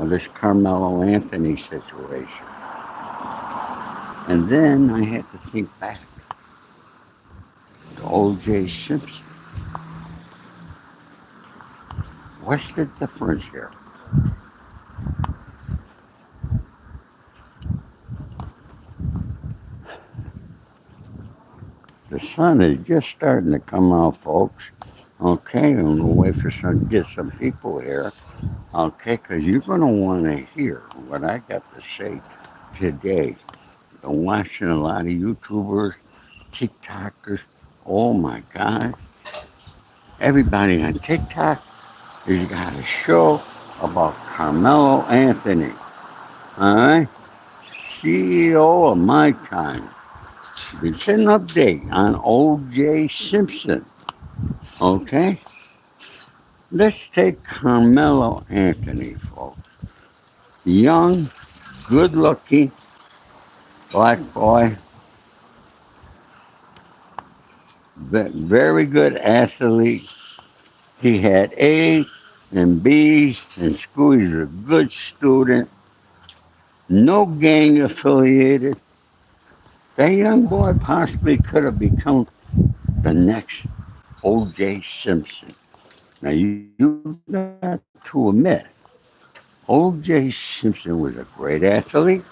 this Carmelo Anthony situation. And then I had to think back to O.J. Simpson. What's the difference here? The sun is just starting to come out, folks. Okay, I'm gonna wait for get some people here. Okay, because you're gonna want to hear what I got to say today. I'm watching a lot of YouTubers, TikTokers. Oh my God! Everybody on TikTok has got a show about Carmelo Anthony. All right, CEO of my time. It's an update on O.J. Simpson. Okay, let's take Carmelo Anthony, folks. Young, good-looking black boy, very good athlete. He had A's and B's in school. He's a good student. No gang affiliated. That young boy possibly could have become the next O.J. Simpson. Now you got to admit, O.J. Simpson was a great athlete,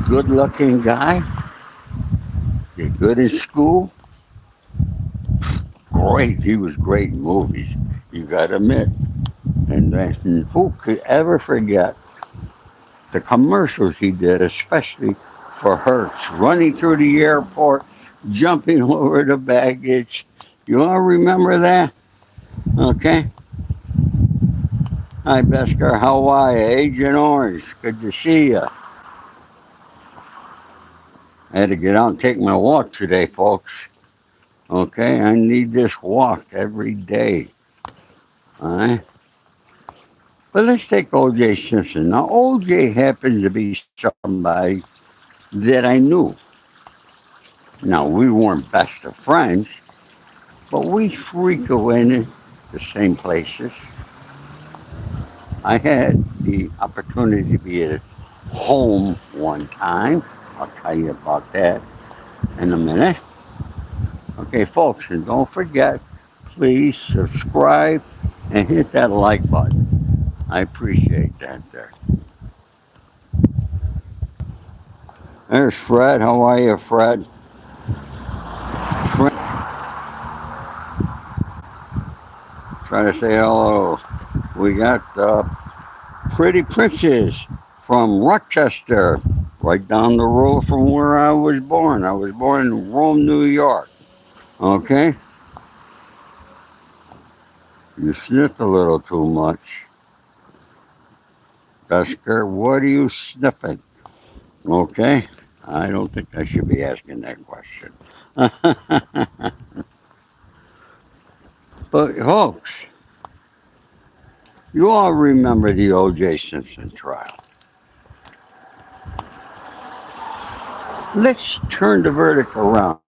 good-looking guy, did good in school. Great, he was great in movies. You got to admit. And then who could ever forget the commercials he did, especially for Hertz, running through the airport, jumping over the baggage. You all remember that? Okay. Hi, Beskar. How are you? Agent Orange. Good to see you. I had to get out and take my walk today, folks. Okay. I need this walk every day. All right. But let's take O.J. Simpson. Now, O.J. happens to be somebody that I knew. Now, we weren't best of friends, but we frequented the same places. I had the opportunity to be at home one time. I'll tell you about that in a minute. Okay, folks, and don't forget, please subscribe and hit that like button. I appreciate that there. There's Fred. How are you, Fred? Fred, try to say hello. We got Pretty Princess from Rochester, right down the road from where I was born. I was born in Rome, New York. Okay? You sniffed a little too much. Busker, what are you sniffing? Okay? I don't think I should be asking that question. But, folks, you all remember the O.J. Simpson trial. Let's turn the verdict around.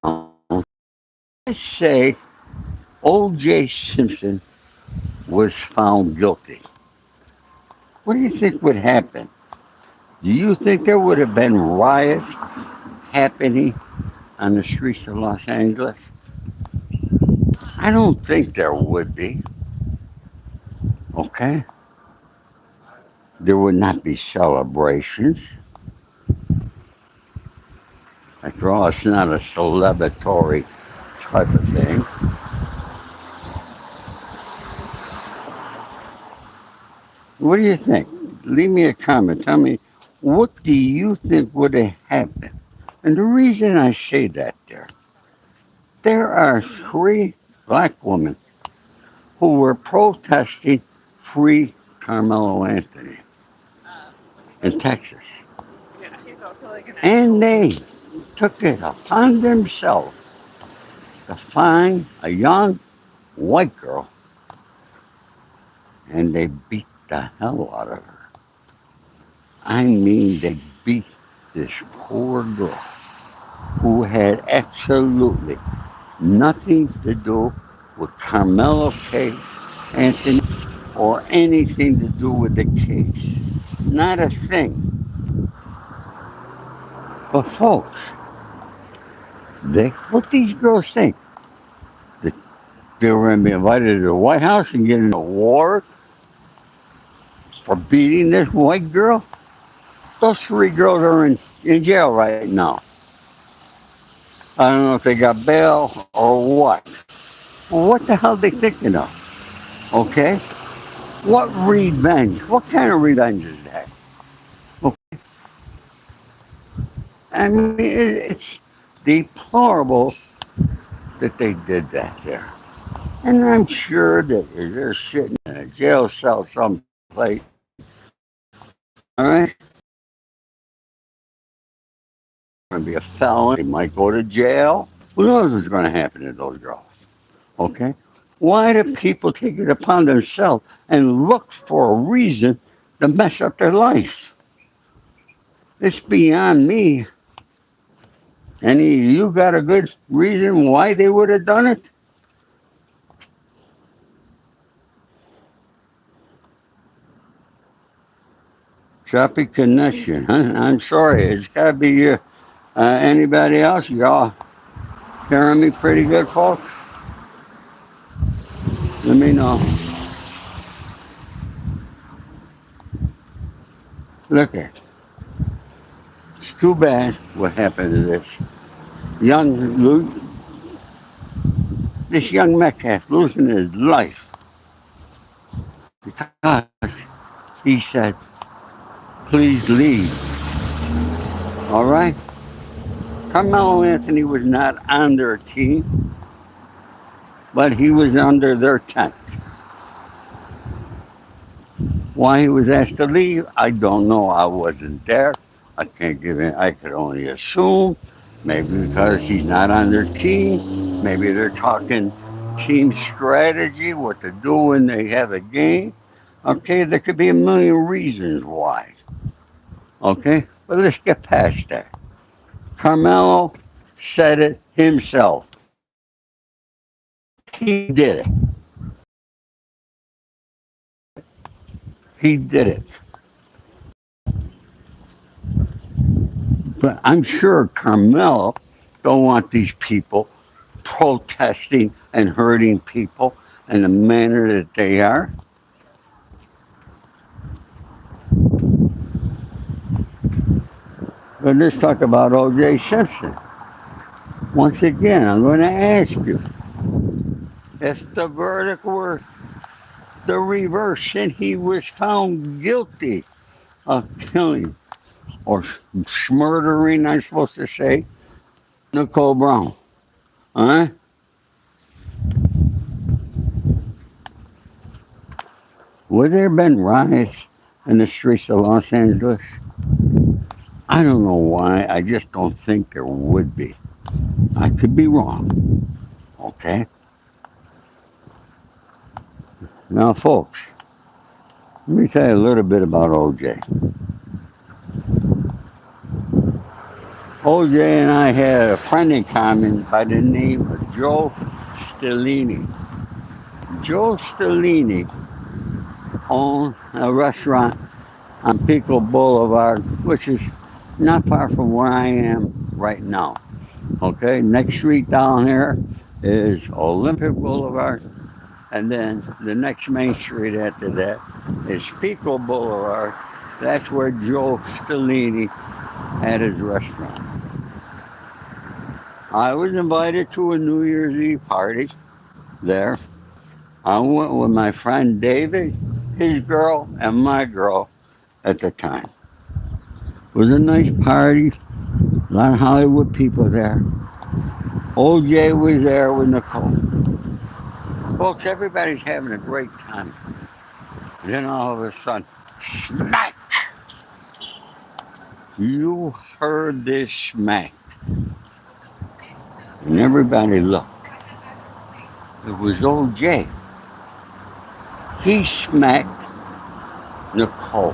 Let's say O.J. Simpson was found guilty. What do you think would happen? Do you think there would have been riots happening on the streets of Los Angeles? I don't think there would be. Okay? There would not be celebrations. After all, it's not a celebratory type of thing. What do you think? Leave me a comment. Tell me, what do you think would have happened? And the reason I say that there are three black women who were protesting free Carmelo Anthony in Texas. And they took it upon themselves to find a young white girl and they beat the hell out of her. I mean, they beat this poor girl who had absolutely nothing to do with Carmelo K. Anthony. or anything to do with the case. Not a thing. But folks, what these girls think that they were going to be invited to the White House and get an award for beating this white girl. Those three girls are in jail right now. I don't know if they got bail or what. Well, what the hell are they thinking of? Okay? What revenge? What kind of revenge is that? Okay. I mean, it's deplorable that they did that there. And I'm sure that they're sitting in a jail cell someplace. All right? Going to be a felon. They might go to jail. Who knows what's going to happen to those girls? Okay? Why do people take it upon themselves and look for a reason to mess up their life? It's beyond me. Any of you got a good reason why they would have done it? Choppy connection, huh? I'm sorry. It's got to be you. Anybody else? Y'all hearing me pretty good, folks? Let me know. Look at it. It's too bad what happened to young this young Metcalf losing his life because he said, "Please leave." All right. Carmelo Anthony was not on their team, but he was under their tent. Why he was asked to leave, I don't know. I wasn't there. I can't give it. I could only assume. Maybe because he's not on their team. Maybe they're talking team strategy, what to do when they have a game. Okay, there could be a million reasons why. Okay, but let's get past that. Carmelo said it himself. He did it. He did it. But I'm sure Carmelo don't want these people protesting and hurting people in the manner that they are. But let's talk about O.J. Simpson. Once again, I'm going to ask you if the verdict were the reverse and he was found guilty of killing or murdering, I'm supposed to say, Nicole Brown. All right? Would there have been riots in the streets of Los Angeles? I don't know why. I just don't think there would be. I could be wrong. Okay? Now, folks, let me tell you a little bit about OJ. OJ and I had a friend in common by the name of Joe Stellini. Joe Stellini owned a restaurant on Pico Boulevard, which is not far from where I am right now. Okay, next street down here is Olympic Boulevard, and then the next main street after that is Pico Boulevard. That's where Joe Stellini had his restaurant. I was invited to a New Year's Eve party there. I went with my friend David, his girl, and my girl at the time. It was a nice party, a lot of Hollywood people there. OJ was there with Nicole. Folks, everybody's having a great time. Then all of a sudden, smack! You heard this smack. And everybody looked. It was OJ. He smacked Nicole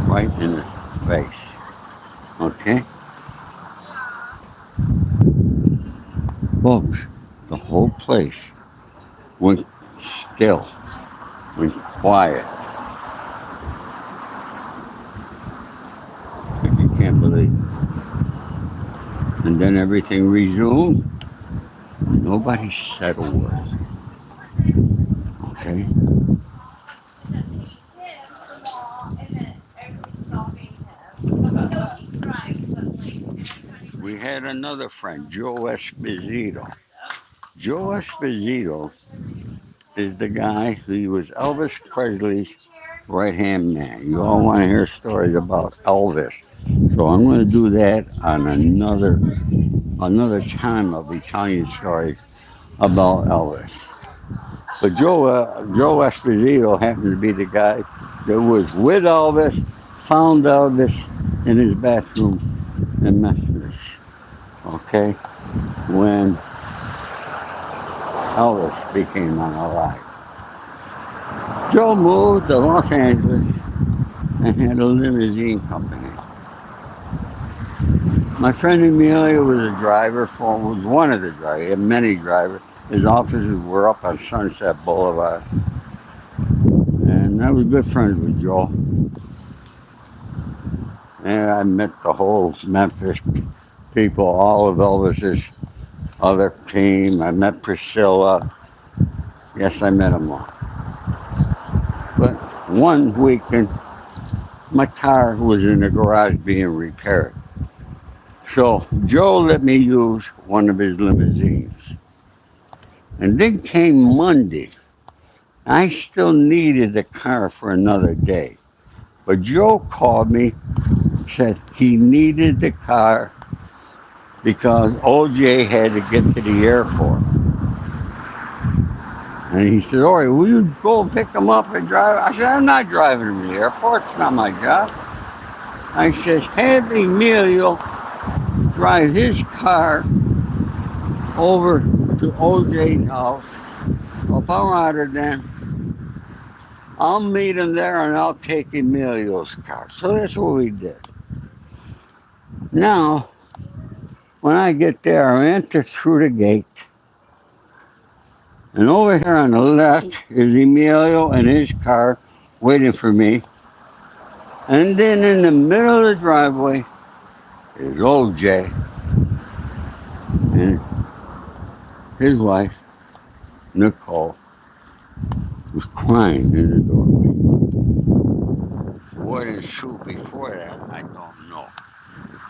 right in the face. Okay? Folks, the whole place went still. went quiet. Like you can't believe. And then everything resumed. Nobody said a word. Okay? We had another friend, Joe Esposito. Joe Esposito is the guy who was Elvis Presley's right hand man. You all want to hear stories about Elvis. So I'm going to do that on another time. I'll be telling you stories about Elvis. But Joe Esposito happened to be the guy that was with Elvis, found Elvis in his bathroom in Memphis. Okay, when Elvis became unalive. Joe moved to Los Angeles and had a limousine company. My friend Emilio was a driver was one of the drivers. He had many drivers. His offices were up on Sunset Boulevard. And I was good friends with Joe. And I met the whole Memphis people, all of Elvis's other team. I met Priscilla. Yes, I met them all. But one weekend, my car was in the garage being repaired. So Joe let me use one of his limousines. And then came Monday. I still needed the car for another day. But Joe called me, said he needed the car because OJ had to get to the airport. And he said, all right, will you go pick him up and drive? I said, I'm not driving him to the airport. It's not my job. I says, have Emilio drive his car over to OJ's house up on Rotterdam. I'll meet him there and I'll take Emilio's car. So that's what we did. Now, when I get there, I enter through the gate. And over here on the left is Emilio and his car waiting for me. And then in the middle of the driveway is OJ and his wife, Nicole, was crying in the doorway. What ensued before that, I don't know.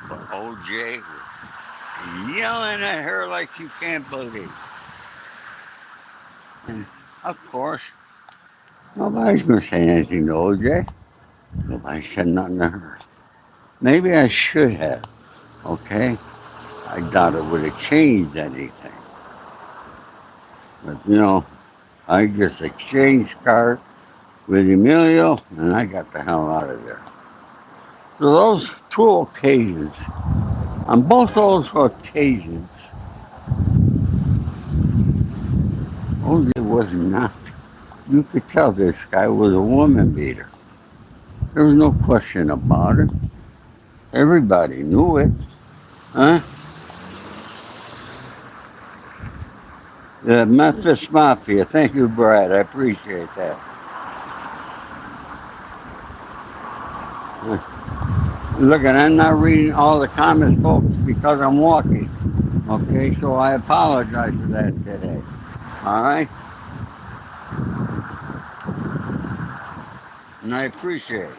But OJ was yelling at her like you can't believe. And of course, nobody's going to say anything to OJ. Nobody said nothing to her. Maybe I should have, okay? I doubt it would have changed anything. But, I just exchanged cards with Emilio and I got the hell out of there. So those two occasions, on both those occasions, OJ was not. You could tell this guy was a woman beater. There was no question about it. Everybody knew it. Huh? The Memphis Mafia. Thank you, Brad. I appreciate that. Look, and I'm not reading all the comments, folks, because I'm walking. Okay, so I apologize for that today. All right? And I appreciate it.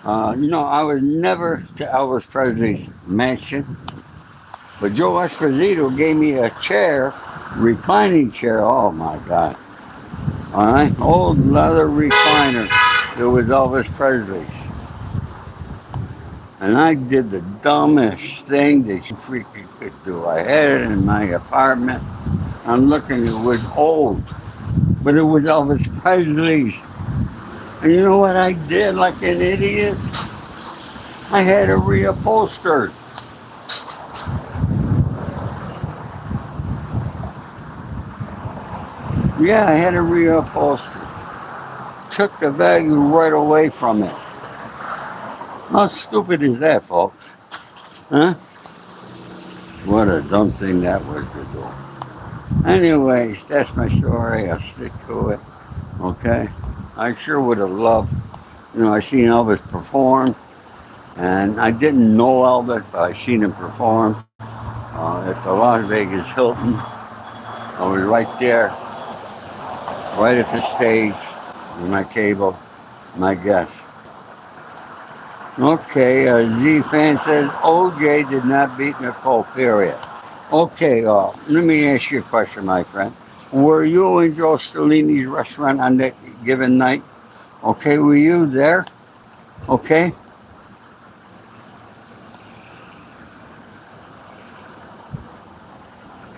I was never to Elvis Presley's mansion, but Joe Esposito gave me a chair, reclining chair. Oh my God. All right? Old leather recliner. It was Elvis Presley's. And I did the dumbest thing that you freaking could do. I had it in my apartment. I'm looking, it was old, but it was Elvis Presley's. And you know what I did like an idiot? I had it reupholstered. Yeah, I had it reupholstered. Took the value right away from it. How stupid is that, folks? Huh? What a dumb thing that was to do. Anyways, that's my story. I'll stick to it. Okay? I sure would have loved, I seen Elvis perform, and I didn't know Elvis, but I seen him perform at the Las Vegas Hilton. I was right there, right at the stage with my cable, my guest. Okay, Z fan says OJ did not beat Nicole, period. Okay, let me ask you a question, my friend. Were you in Joe Stellini's restaurant on that given night? Okay, were you there? Okay.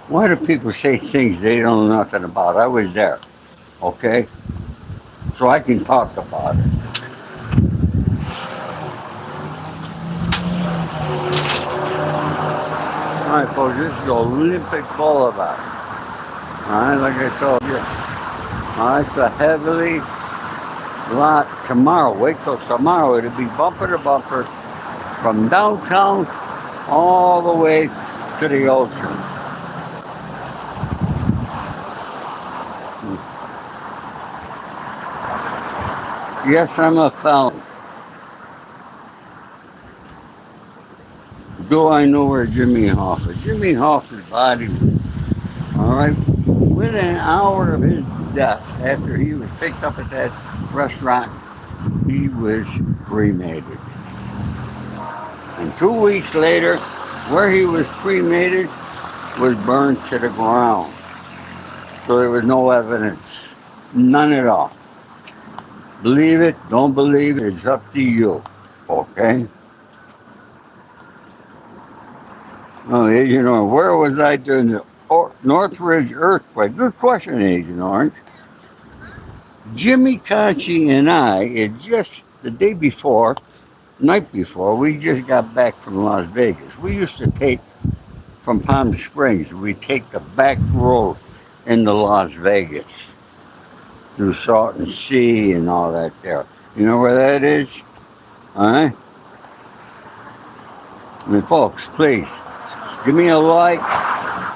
Why do people say things they don't know nothing about? I was there. Okay, so I can talk about it. All right, folks, this is Olympic Boulevard. All right, like I told you. All right, so heavily lot tomorrow. Wait till tomorrow. It'll be bumper to bumper from downtown all the way to the ocean. Yes, I'm a felon. Do I know where Jimmy Hoffa is? Jimmy Hoffa's body was, all right, within an hour of his death, after he was picked up at that restaurant, he was cremated. And 2 weeks later, where he was cremated was burned to the ground. So there was no evidence. None at all. Believe it, don't believe it, it's up to you. Okay? Oh, where was I during the Northridge earthquake? Good question, Agent Orange. Jimmy Conchi and I, it just the day before, night before, we just got back from Las Vegas. We used to take from Palm Springs, we take the back road into Las Vegas through Salton Sea and all that there. You know where that is? All right? I mean, folks, please give me a like,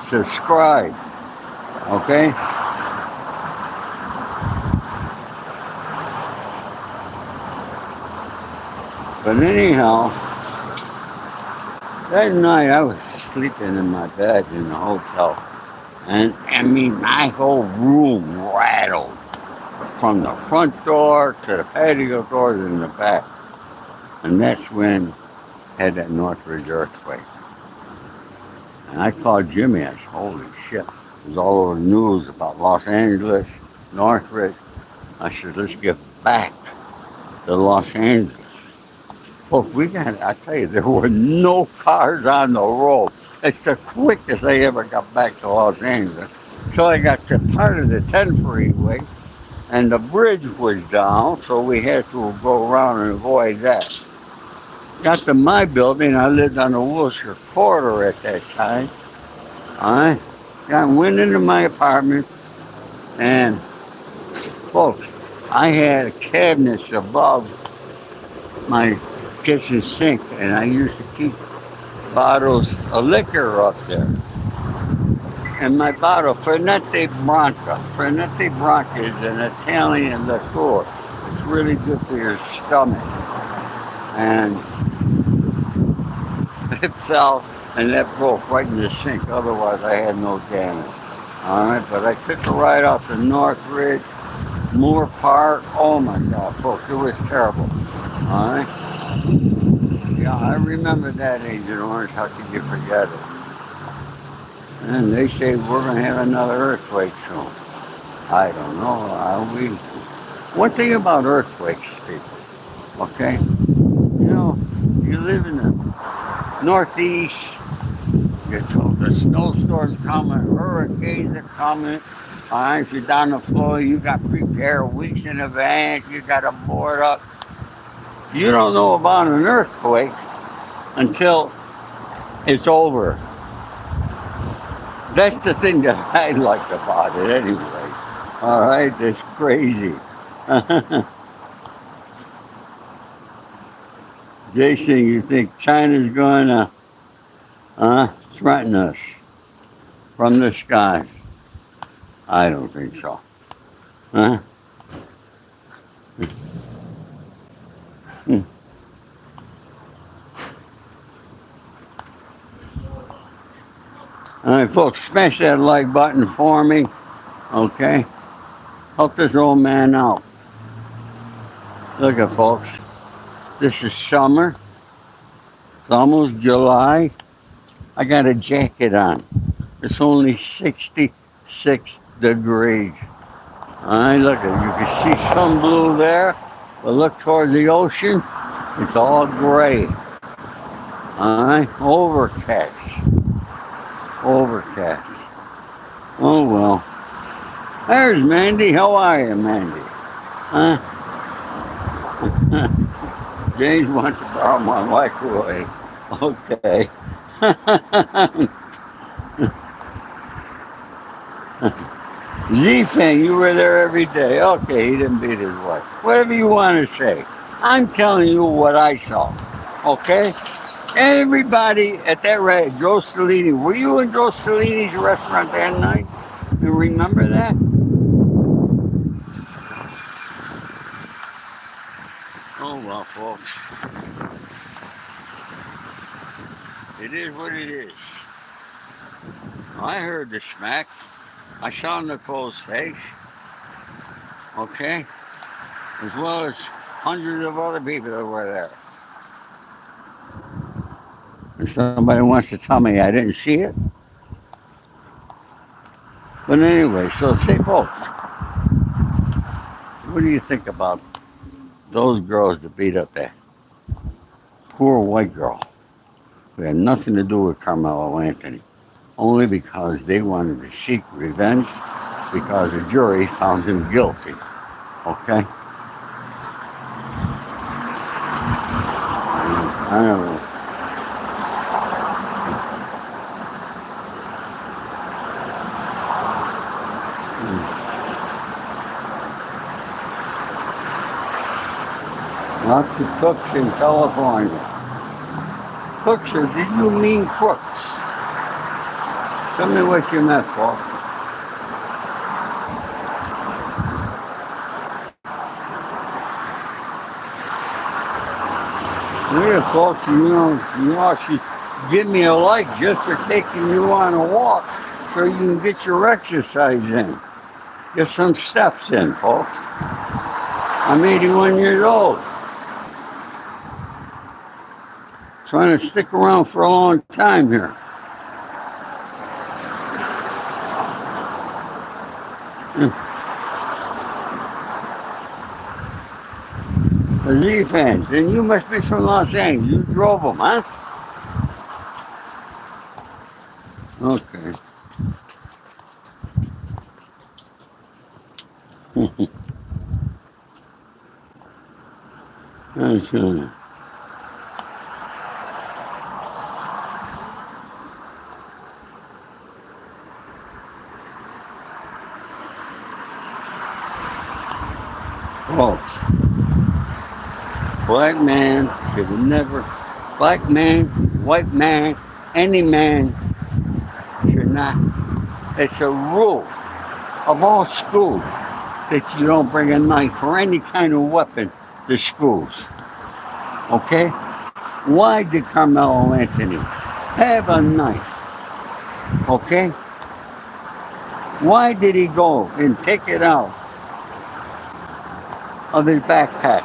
subscribe, okay? But anyhow, that night I was sleeping in my bed in the hotel. And I mean, my whole room rattled from the front door to the patio doors in the back. And that's when I had that Northridge earthquake. And I called Jimmy. I said, holy shit. It was all over the news about Los Angeles, Northridge. I said, let's get back to Los Angeles. Well, I tell you, there were no cars on the road. It's the quickest I ever got back to Los Angeles. So I got to part of the 10 freeway, and the bridge was down, so we had to go around and avoid that. Got to my building. I lived on the Wilshire corridor at that time. I went into my apartment, and folks, I had cabinets above my kitchen sink, and I used to keep bottles of liquor up there. And my bottle, Fernet Branca. Fernet Branca is an Italian liqueur. It's really good for your stomach. And it fell, and that broke right in the sink. Otherwise, I had no damage. All right, but I took a ride out to Northridge, Moore Park. Oh my God, folks, it was terrible. All right. Yeah, I remember that, Agent Orange. How could you forget it? And they say we're going to have another earthquake soon. I don't know. One thing about earthquakes, people, okay? You live in the Northeast, you're told the snowstorms coming, hurricanes are coming. All right, if you're down the floor, you got to prepare weeks in advance. You got to board up. You don't know about an earthquake until it's over. That's the thing that I like about it anyway. All right, it's crazy. Jason, you think China's going to threaten us from the sky? I don't think so. Huh? Hmm. All right, folks, smash that like button for me. Okay, help this old man out. Look at folks. This is summer. It's almost July. I got a jacket on. It's only 66 degrees. All right, look, you can see some blue there, but look towards the ocean. It's all gray. All right, overcast. Overcast. Oh well. There's Mandy. How are you, Mandy? Huh? James wants to borrow my microwave. Okay. Z-Fan, you were there every day. Okay, he didn't beat his wife. Whatever you want to say. I'm telling you what I saw. Okay? Everybody at that Joe Stellini. Were you in Joe Stellini's restaurant that night? You remember that? Oh well, folks. It is what it is. I heard the smack. I saw Nicole's face. Okay? As well as hundreds of other people that were there. If somebody wants to tell me I didn't see it. But anyway, so say folks, what do you think about those girls that beat up that poor white girl who had nothing to do with Carmelo Anthony? Only because they wanted to seek revenge because the jury found him guilty. Okay? I don't know. Lots of cooks in California. Cooks, or did you mean crooks? Tell me what you meant, folks. Yeah, folks, she give me a like just for taking you on a walk so you can get your exercise in. Get some steps in, folks. I'm 81 years old. Trying to stick around for a long time here. The Z fans, and you must be from Los Angeles. You drove them, huh? Okay. Okay. Folks, black man should never, black man, white man, any man should not. It's a rule of all schools that you don't bring a knife or any kind of weapon to schools. Okay? Why did Carmelo Anthony have a knife? Okay? Why did he go and take it out of his backpack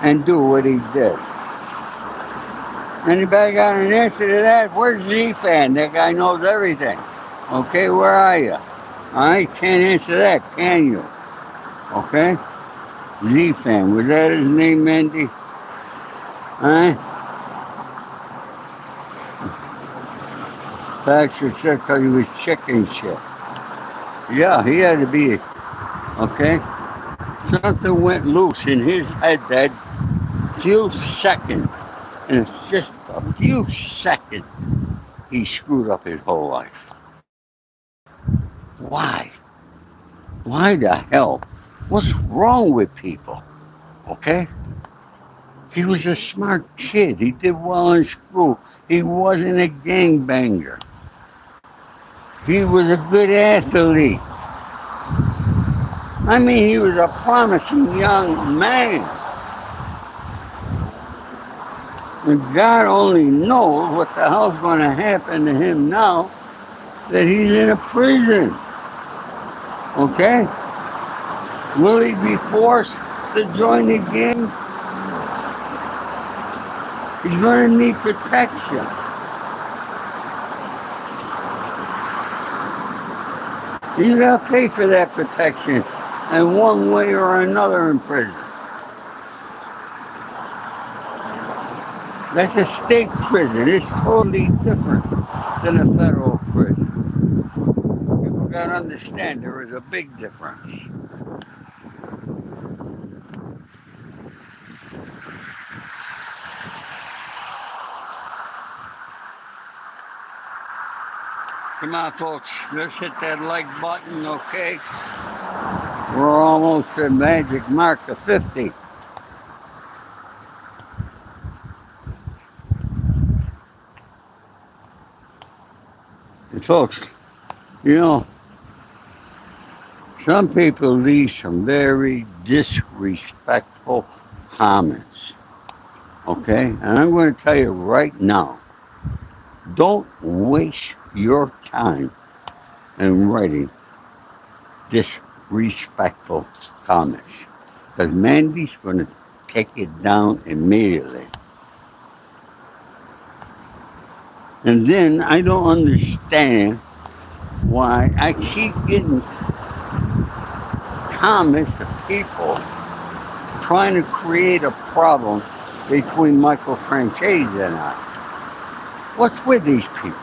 and do what he did? Anybody got an answer to that? Where's Z-Fan? That guy knows everything. Okay, where are you? I can't answer that, can you? Okay? Z-Fan, was that his name, Mandy? Huh? Patrick said because he was chicken shit. Yeah, he had to be, okay? Something went loose in his head that few seconds, and it's just a few seconds, he screwed up his whole life. Why? Why the hell? What's wrong with people? Okay? He was a smart kid. He did well in school. He wasn't a gangbanger. He was a good athlete. I mean, he was a promising young man. And God only knows what the hell's going to happen to him now that he's in a prison. Okay? Will he be forced to join the gang? He's going to need protection. You got to pay for that protection in one way or another in prison. That's a state prison. It's totally different than a federal prison. People got to understand there is a big difference. Come on, folks. Let's hit that like button, okay? We're almost at magic mark of 50. And folks, you know, some people leave some very disrespectful comments, okay? And I'm going to tell you right now, don't waste your time in writing disrespectful comments. Because Mandy's going to take it down immediately. And then I don't understand why I keep getting comments of people trying to create a problem between Michael Franchese and I. What's with these people?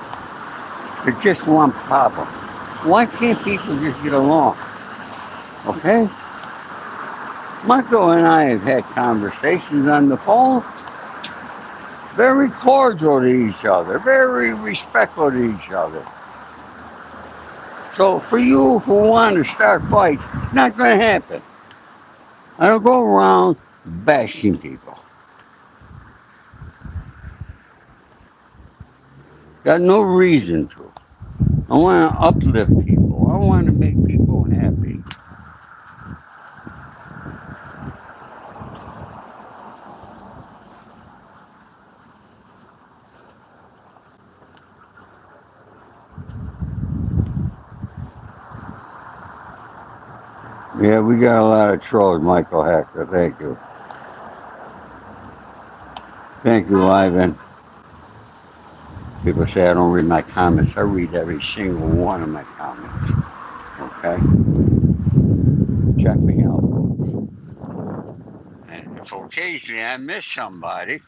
They just want problems. Why can't people just get along? Okay? Michael and I have had conversations on the phone, very cordial to each other, very respectful to each other. So for you who want to start fights, it's not going to happen. I don't go around bashing people. Got no reason to. I want to uplift people. I want to make people happy. Yeah, we got a lot of trolls, Michael Hector. Thank you. Thank you, Ivan. People say I don't read my comments. I read every single one of my comments. Okay? Check me out, folks. And if occasionally I miss somebody,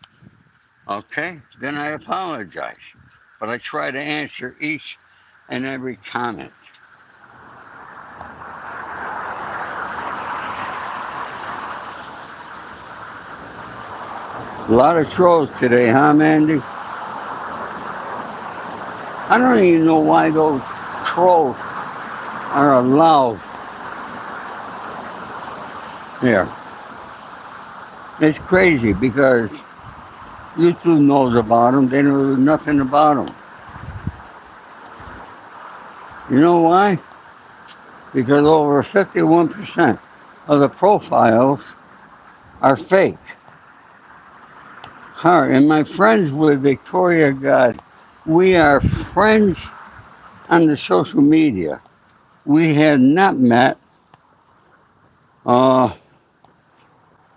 okay, then I apologize. But I try to answer each and every comment. A lot of trolls today, huh, Mandy? I don't even know why those trolls are allowed here. It's crazy because YouTube knows about them. They know nothing about them. You know why? Because over 51% of the profiles are fake. And my friends with Victoria God, we are friends on the social media. We have not met. Uh,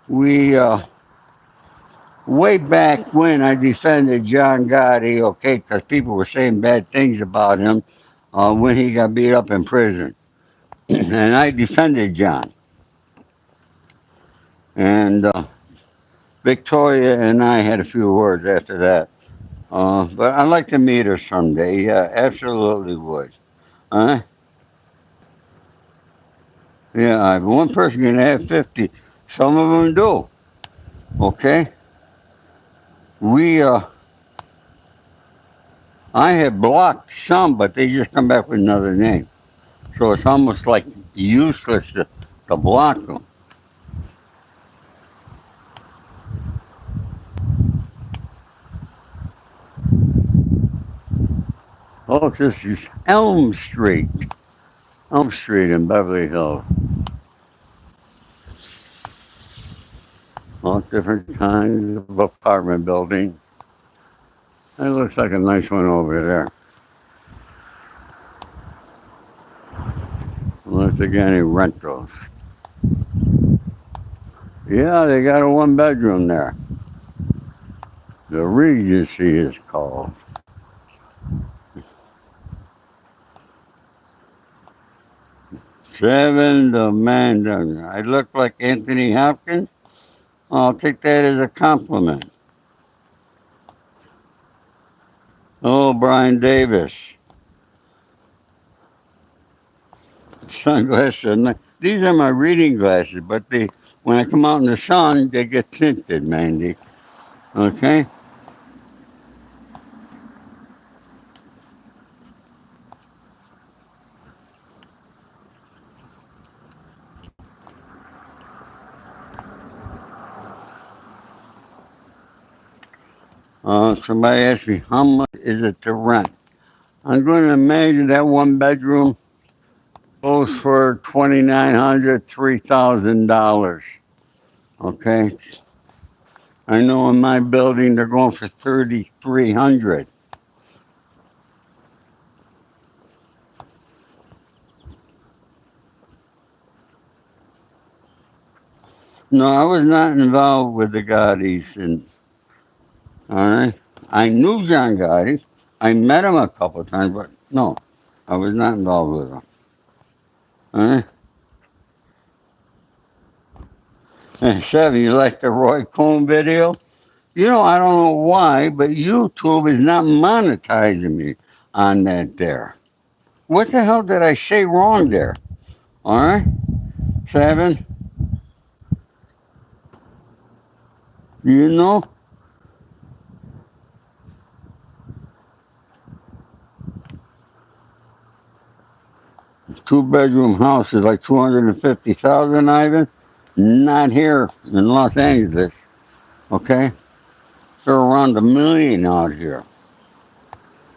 we way back when I defended John Gotti, okay, because people were saying bad things about him when he got beat up in prison, and I defended John. And Victoria and I had a few words after that. But I'd like to meet her someday. Yeah, absolutely would. Huh? Yeah, one person can have 50. Some of them do. Okay? We, I have blocked some, but they just come back with another name. So it's almost like useless to block them. Oh, this is Elm Street. Elm Street in Beverly Hills. All different kinds of apartment building. It looks like a nice one over there. Once again, he rentals. Yeah, they got a one bedroom there. The Regency is called. Seven the man. I look like Anthony Hopkins. I'll take that as a compliment. Oh, Brian Davis. Sunglasses. These are my reading glasses, but when I come out in the sun, they get tinted, Mandy. Okay? Somebody asked me, how much is it to rent? I'm going to imagine that one bedroom goes for $2,900, $3,000. Okay? I know in my building they're going for 3,300. No, I was not involved with the Gaudis, and all right. I knew John Gotti. I met him a couple of times, but no, I was not involved with him. All right. And Chevy, you like the Roy Cohn video? I don't know why, but YouTube is not monetizing me on that there. What the hell did I say wrong there? All right, Seven, you know, two-bedroom house is like 250,000, Ivan. Not here in Los Angeles. Okay, they're around 1 million out here.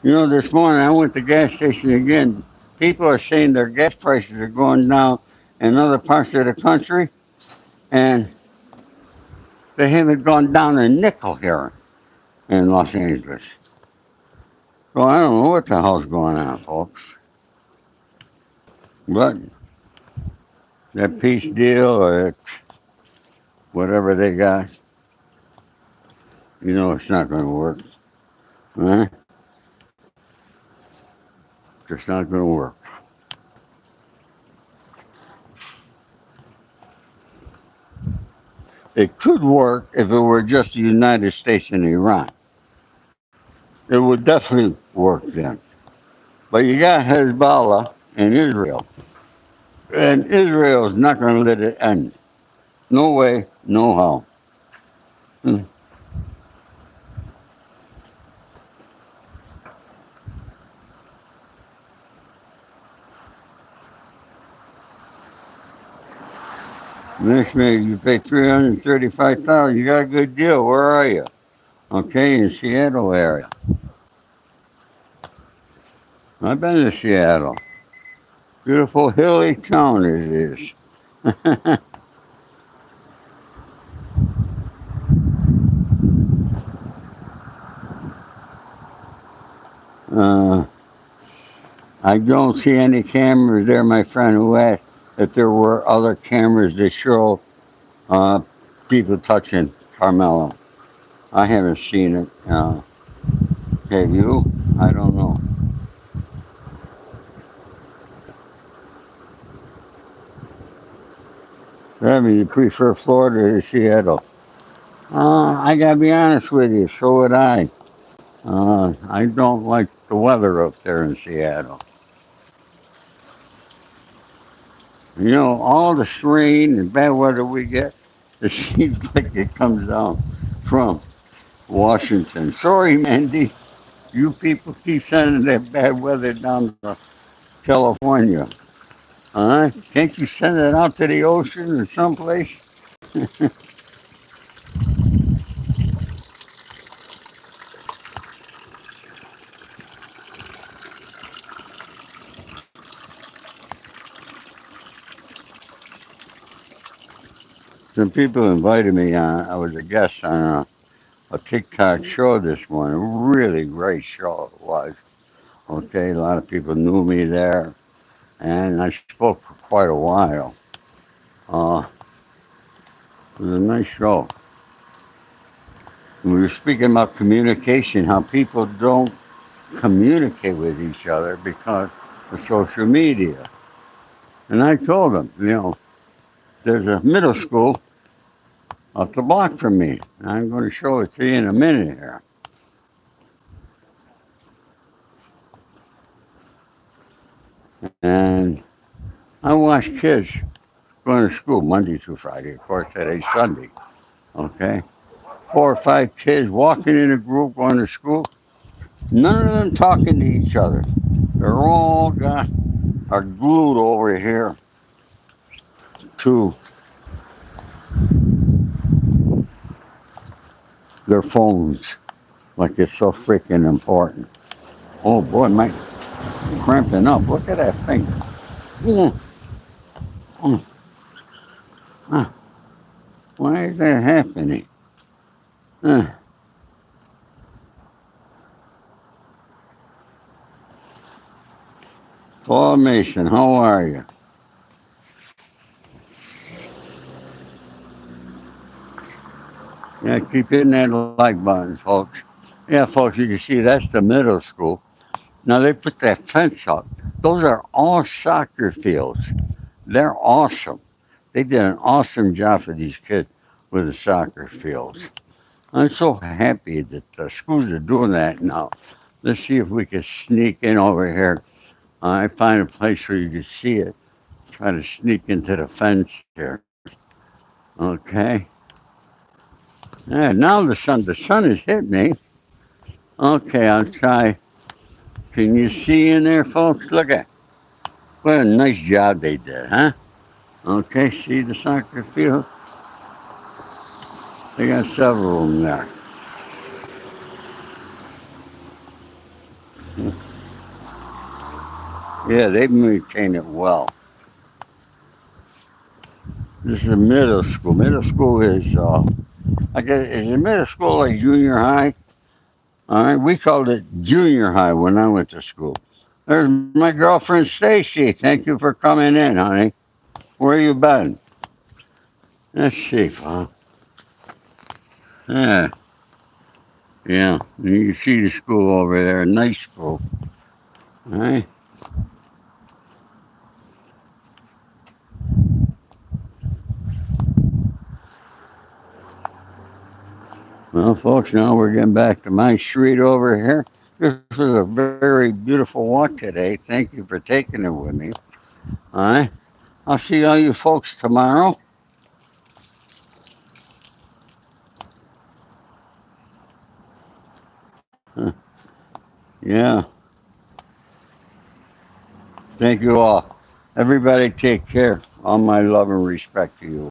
This morning I went to the gas station again. People are saying their gas prices are going down in other parts of the country, and they haven't gone down a nickel here in Los Angeles. So I don't know what the hell's going on, folks. But that peace deal or whatever they got, it's not going to work. Huh? It's not going to work. It could work if it were just the United States and Iran. It would definitely work then. But you got Hezbollah and Israel. And Israel is not going to let it end. No way, no how. Hmm. Next minute, you pay 335,000. You got a good deal. Where are you? Okay, in Seattle area. I've been to Seattle. Beautiful hilly town it is. uh, I don't see any cameras there, my friend who asked if there were other cameras that show uh, people touching Carmelo. I haven't seen it. Have you? I don't know. I mean, you prefer Florida to Seattle. I gotta be honest with you, so would I. I don't like the weather up there in Seattle. All the rain and bad weather we get, it seems like it comes down from Washington. Sorry, Mandy. You people keep sending that bad weather down to California. All right? Can't you send it out to the ocean or someplace? Some people invited me on. I was a guest on a TikTok show this morning. Really great show it was. Okay, a lot of people knew me there, and I spoke for quite a while. Uh, it was a nice show. We were speaking about communication, how people don't communicate with each other because of social media. And I told them, there's a middle school up the block from me. I'm going to show it to you in a minute here. And I watch kids going to school Monday through Friday. Of course, today's Sunday. Okay, 4 or 5 kids walking in a group going to school. None of them talking to each other. They're all are glued over here to their phones, like it's so freaking important. Oh boy, my cramping up. Look at that finger. Mm, mm, ah, why is that happening? Uh, Paul Mason, how are you? Yeah, keep hitting that like button, folks. Yeah, folks, you can see that's the middle school. Now they put that fence up. Those are all soccer fields. They're awesome. They did an awesome job for these kids with the soccer fields. I'm so happy that the schools are doing that now. Let's see if we can sneak in over here. I find a place where you can see it. Try to sneak into the fence here. Okay. Yeah, now the sun has hit me. Okay, I'll try. Can you see in there, folks? Look at what a nice job they did, huh? Okay, see the soccer field? They got several of them there. Yeah, they maintain it well. This is a middle school. Middle school is, I guess, is it middle school like junior high? All right, we called it junior high when I went to school. There's my girlfriend Stacy. Thank you for coming in, honey. Where you been? Let's see, huh? Yeah, yeah. You can see the school over there. Nice school. All right. Well, folks, now we're getting back to my street over here. This was a very beautiful walk today. Thank you for taking it with me. All right. I'll see all you folks tomorrow. Yeah. Thank you all. Everybody take care. All my love and respect to you.